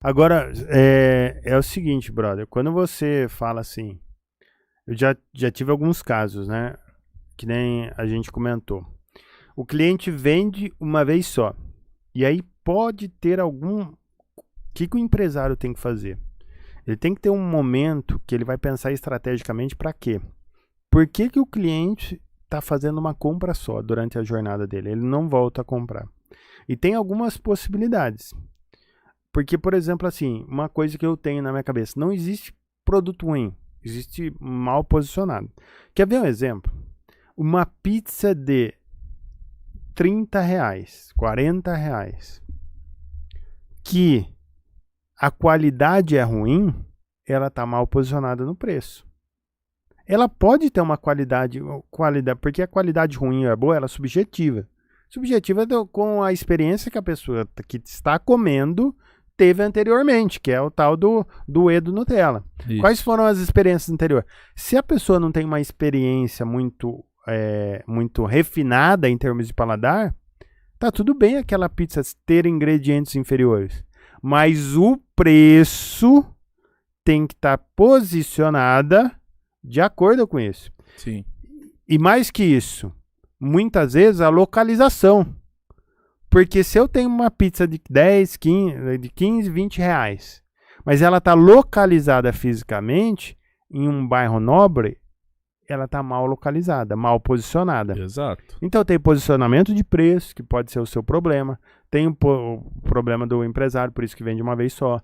Agora, é o seguinte, brother. Quando você fala assim, eu já tive alguns casos, né? Que nem a gente comentou. O cliente vende uma vez só. E aí pode ter algum. O que o empresário tem que fazer? Ele tem que ter um momento que ele vai pensar estrategicamente para quê? Por que o cliente está fazendo uma compra só durante a jornada dele? Ele não volta a comprar. E tem algumas possibilidades. Porque, por exemplo, assim, uma coisa que eu tenho na minha cabeça, não existe produto ruim, existe mal posicionado. Quer ver um exemplo? Uma pizza de R$ 30, R$ 40, que a qualidade é ruim, ela está mal posicionada no preço. Ela pode ter uma qualidade, porque a qualidade ruim ou é boa, ela é subjetiva. Subjetiva com a experiência que a pessoa que está comendo teve anteriormente, que é o tal do Edo Nutella. Isso. Quais foram as experiências anteriores? Se a pessoa não tem uma experiência muito refinada em termos de paladar, tá tudo bem aquela pizza ter ingredientes inferiores. Mas o preço tem que estar posicionada de acordo com isso. Sim. E mais que isso, muitas vezes a localização. Porque se eu tenho uma pizza de 10, 15, 20 reais, mas ela está localizada fisicamente em um bairro nobre, ela está mal localizada, mal posicionada. Exato. Então tem posicionamento de preço, que pode ser o seu problema. Tem o problema do empresário, por isso que vende uma vez só.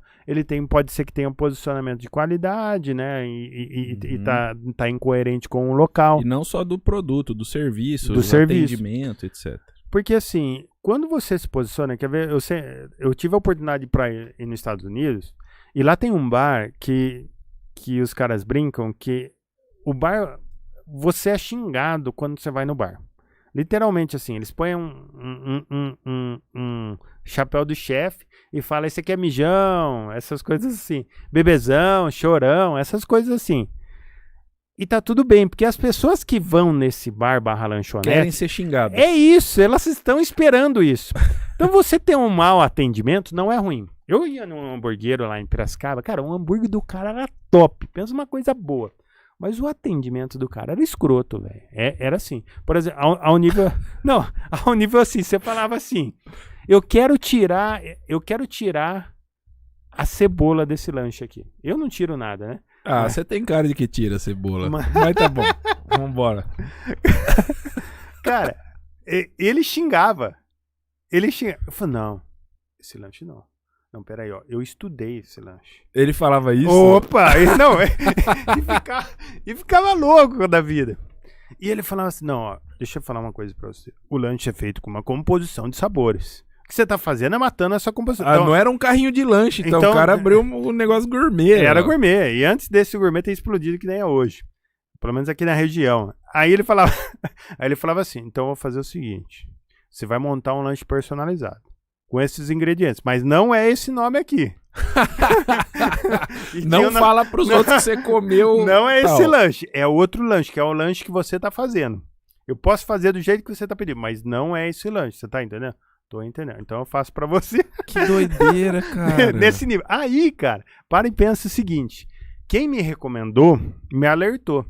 Pode ser que tenha um posicionamento de qualidade, né? E tá incoerente com o local. E não só do produto, do serviço, do atendimento, etc. Porque assim, quando você se posiciona, quer ver, eu tive a oportunidade para ir nos Estados Unidos, e lá tem um bar que os caras brincam que o bar, você é xingado quando você vai no bar. Literalmente assim, eles põem um chapéu do chefe e falam, esse aqui é mijão, essas coisas assim, bebezão, chorão, essas coisas assim. E tá tudo bem, porque as pessoas que vão nesse bar / lanchonete querem ser xingadas. É isso, elas estão esperando isso. Então você ter um mau atendimento não é ruim. Eu ia num hamburguero lá em Piracicaba, cara, o hambúrguer do cara era top, pensa uma coisa boa. Mas o atendimento do cara era escroto, velho. Era assim. Por exemplo, ao nível. Não, ao nível assim, você falava assim: eu quero tirar a cebola desse lanche aqui. Eu não tiro nada, né? Ah, você tem cara de que tira a cebola. Mas tá bom. Vambora. Cara, ele xingava. Eu falei, não, esse lanche não. Não, peraí, ó. Eu estudei esse lanche. Ele falava isso? Opa! Não, e ficava louco da vida. E ele falava assim, não, ó, deixa eu falar uma coisa pra você. O lanche é feito com uma composição de sabores. O que você tá fazendo é matando essa composição. Ah, então, não era um carrinho de lanche, então o cara abriu um negócio gourmet. Era gourmet. E antes desse gourmet ter explodido que nem é hoje. Pelo menos aqui na região. Aí ele falava assim, então eu vou fazer o seguinte. Você vai montar um lanche personalizado. Com esses ingredientes. Mas não é esse nome aqui. Não fala pros outros que você comeu. Não é esse lanche. É outro lanche, que é o lanche que você tá fazendo. Eu posso fazer do jeito que você tá pedindo, mas não é esse lanche. Você tá entendendo? Tô entendendo. Então eu faço pra você. Que doideira, cara. Nesse nível. Aí, cara, para e pensa o seguinte. Quem me recomendou, me alertou.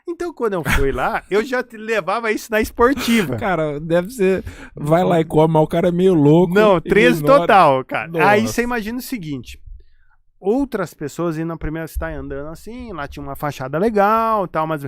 Então, quando eu fui lá, eu já levava isso na esportiva. Cara, deve ser... Vai lá e come, mas o cara é meio louco. Não, 13 total, cara. Nossa. Aí você imagina o seguinte. Outras pessoas indo na primeira cidade andando assim, lá tinha uma fachada legal e tal, mas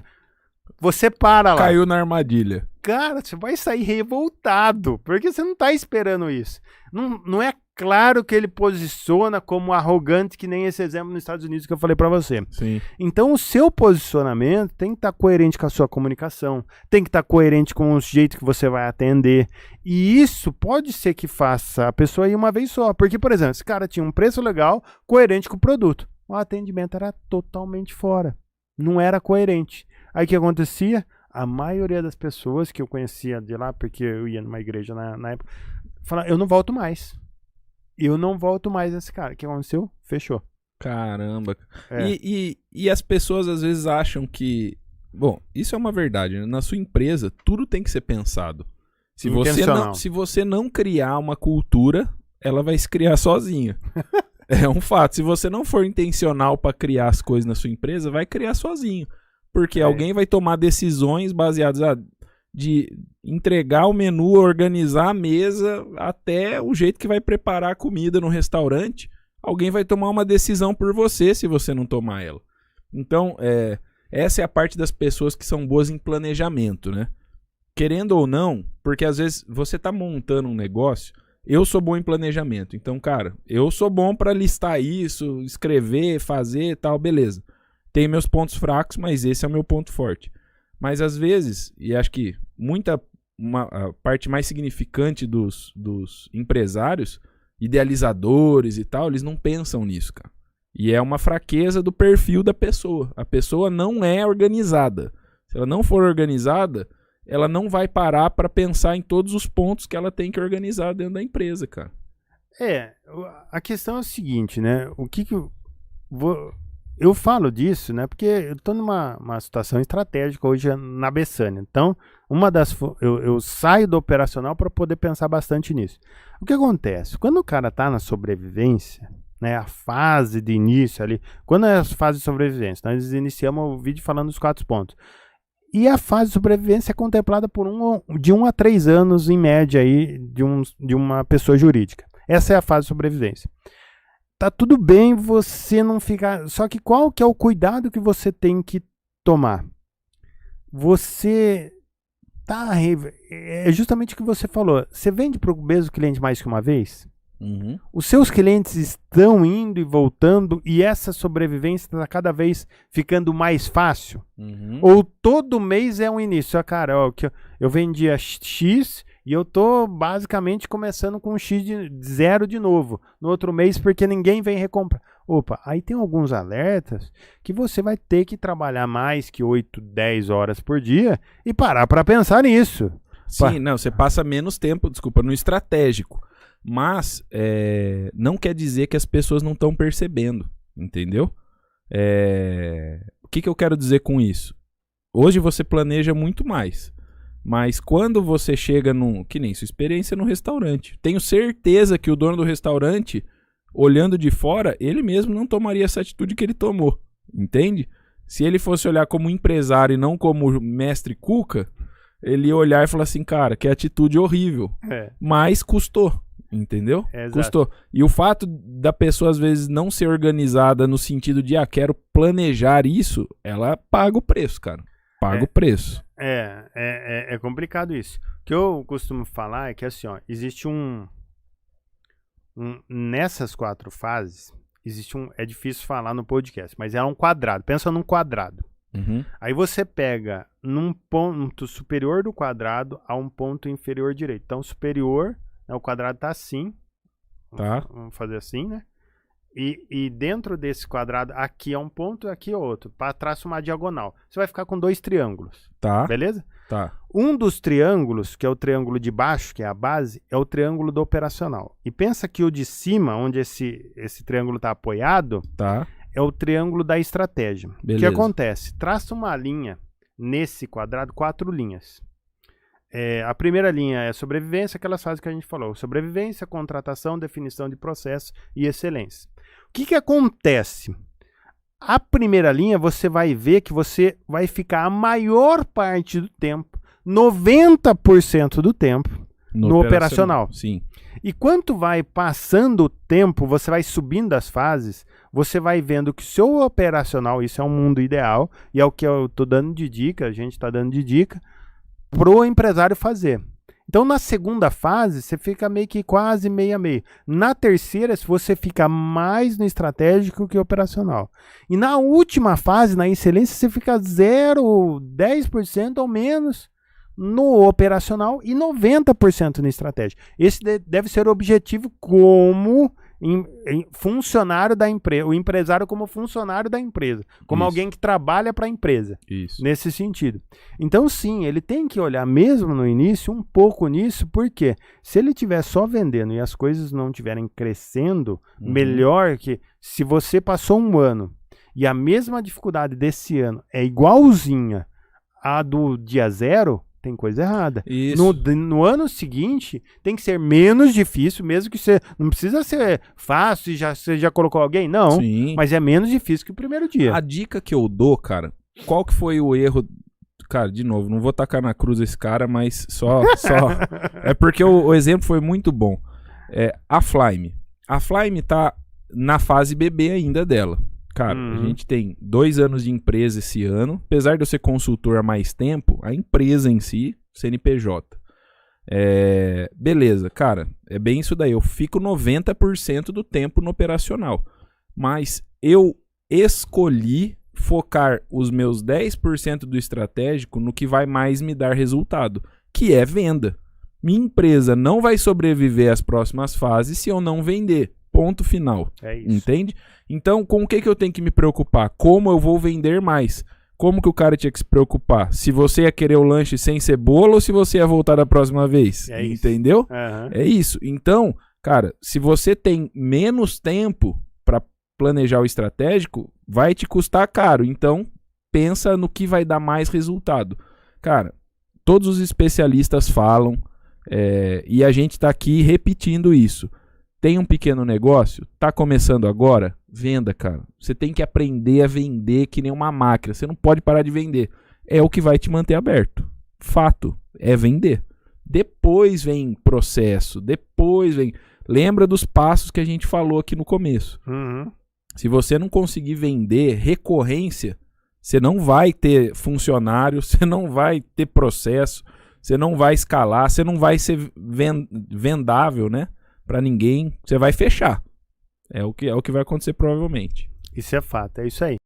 você para lá. Caiu na armadilha. Cara, você vai sair revoltado, porque você não tá esperando isso. Não é claro que ele posiciona como arrogante, que nem esse exemplo nos Estados Unidos que eu falei pra você. Sim. Então o seu posicionamento tem que estar coerente com a sua comunicação, tem que estar coerente com o jeito que você vai atender. E isso pode ser que faça a pessoa ir uma vez só. Porque, por exemplo, esse cara tinha um preço legal, coerente com o produto. O atendimento era totalmente fora. Não era coerente. Aí o que acontecia? A maioria das pessoas que eu conhecia de lá, porque eu ia numa igreja na época, falava, eu não volto mais. Eu não volto mais nesse cara. O que aconteceu? Fechou. Caramba. É. E as pessoas às vezes acham que... Bom, isso é uma verdade, né? Na sua empresa, tudo tem que ser pensado. Se você não criar uma cultura, ela vai se criar sozinha. É um fato. Se você não for intencional para criar as coisas na sua empresa, vai criar sozinho. Porque alguém vai tomar decisões baseadas de entregar o menu, organizar a mesa, até o jeito que vai preparar a comida no restaurante. Alguém vai tomar uma decisão por você se você não tomar ela. Então, essa é a parte das pessoas que são boas em planejamento, né? Querendo ou não, porque às vezes você tá montando um negócio, eu sou bom em planejamento. Então, cara, eu sou bom para listar isso, escrever, fazer e tal, beleza. Tem meus pontos fracos, mas esse é o meu ponto forte. Mas às vezes, e acho que a parte mais significante dos empresários, idealizadores e tal, eles não pensam nisso, cara. E é uma fraqueza do perfil da pessoa. A pessoa não é organizada. Se ela não for organizada, ela não vai parar para pensar em todos os pontos que ela tem que organizar dentro da empresa, cara. A questão é o seguinte, né? Eu falo disso, né? Porque eu tô numa situação estratégica hoje na Bessânia. Então, eu saio do operacional para poder pensar bastante nisso. O que acontece? Quando o cara tá na sobrevivência, né? A fase de início ali. Quando é a fase de sobrevivência? Nós iniciamos o vídeo falando dos 4 pontos. E a fase de sobrevivência é contemplada por de 1 a 3 anos, em média, aí, de uma pessoa jurídica. Essa é a fase de sobrevivência. Tá tudo bem você não ficar... Só que qual que é o cuidado que você tem que tomar? Você tá... É justamente o que você falou. Você vende para o mesmo cliente mais que uma vez? Uhum. Os seus clientes estão indo e voltando e essa sobrevivência está cada vez ficando mais fácil? Uhum. Ou todo mês é um início? Cara, ó, eu vendia X e eu tô basicamente começando com X de 0 de novo no outro mês porque ninguém vem recomprar. Opa, aí tem alguns alertas que você vai ter que trabalhar mais que 8, 10 horas por dia e parar para pensar nisso. Sim, não, você passa menos tempo, desculpa, no estratégico. Mas não quer dizer que as pessoas não estão percebendo, entendeu? O que eu quero dizer com isso? Hoje você planeja muito mais, mas quando você chega que nem sua experiência no restaurante, tenho certeza que o dono do restaurante, olhando de fora, ele mesmo não tomaria essa atitude que ele tomou, entende? Se ele fosse olhar como empresário e não como mestre cuca, ele ia olhar e falar assim, cara, que atitude horrível, mas custou. Entendeu? Custou. E o fato da pessoa às vezes não ser organizada no sentido de quero planejar isso, ela paga o preço, cara. Paga o preço. É complicado isso. O que eu costumo falar é que assim, ó, existe nessas 4 fases, é difícil falar no podcast, mas é um quadrado. Pensa num quadrado. Uhum. Aí você pega num ponto superior do quadrado a um ponto inferior direito. Então, superior, o quadrado tá assim. Tá. Vamos fazer assim, né? E dentro desse quadrado, aqui é um ponto e aqui é outro. Para traçar uma diagonal. Você vai ficar com 2 triângulos. Tá. Beleza? Tá. Um dos triângulos, que é o triângulo de baixo, que é a base, é o triângulo do operacional. E pensa que o de cima, onde esse triângulo está apoiado, tá, é o triângulo da estratégia. Beleza. O que acontece? Traça uma linha nesse quadrado, 4 linhas. A primeira linha é sobrevivência, aquelas fases que a gente falou. Sobrevivência, contratação, definição de processo e excelência. O que acontece? A primeira linha, você vai ver que você vai ficar a maior parte do tempo, 90% do tempo, no operacional. Sim. E quanto vai passando o tempo, você vai subindo as fases, você vai vendo que seu operacional, isso é um mundo ideal, e é o que eu estou dando de dica, a gente está dando de dica, pro empresário fazer. Então, na segunda fase, você fica meio que quase meio a meio. Na terceira, você fica mais no estratégico que operacional. E na última fase, na excelência, você fica 0, 10% ou menos no operacional e 90% no estratégico. Esse deve ser o objetivo como funcionário da empresa, o empresário como funcionário da empresa, como alguém que trabalha para a empresa. Isso. Nesse sentido. Então, sim, ele tem que olhar mesmo no início um pouco nisso, porque se ele estiver só vendendo e as coisas não estiverem crescendo, melhor que se você passou um ano e a mesma dificuldade desse ano é igualzinha à do dia 0, tem coisa errada. Isso. No ano seguinte, tem que ser menos difícil, mesmo que você... Não precisa ser fácil e você já colocou alguém, não. Sim. Mas é menos difícil que o primeiro dia. A dica que eu dou, cara, qual que foi o erro... Cara, de novo, não vou tacar na cruz esse cara, mas só... É porque o exemplo foi muito bom. A Flyme. A Flyme tá na fase bebê ainda dela. Cara, a gente tem 2 anos de empresa esse ano. Apesar de eu ser consultor há mais tempo, a empresa em si, CNPJ. Beleza, cara, é bem isso daí. Eu fico 90% do tempo no operacional. Mas eu escolhi focar os meus 10% do estratégico no que vai mais me dar resultado, que é venda. Minha empresa não vai sobreviver às próximas fases se eu não vender. Ponto final. É isso. Entende? Então, com o que eu tenho que me preocupar? Como eu vou vender mais? Como que o cara tinha que se preocupar? Se você ia querer o lanche sem cebola ou se você ia voltar da próxima vez? É isso. Entendeu? Uhum. É isso. Então, cara, se você tem menos tempo para planejar o estratégico, vai te custar caro. Então, pensa no que vai dar mais resultado. Cara, todos os especialistas falam, e a gente está aqui repetindo isso. Tem um pequeno negócio? Tá começando agora? Venda, cara. Você tem que aprender a vender que nem uma máquina. Você não pode parar de vender. É o que vai te manter aberto. Fato. É vender. Depois vem processo. Depois vem... Lembra dos passos que a gente falou aqui no começo. Uhum. Se você não conseguir vender recorrência, você não vai ter funcionário, você não vai ter processo, você não vai escalar, você não vai ser vendável, né? Para ninguém, você vai fechar. É o que vai acontecer provavelmente. Isso é fato, é isso aí.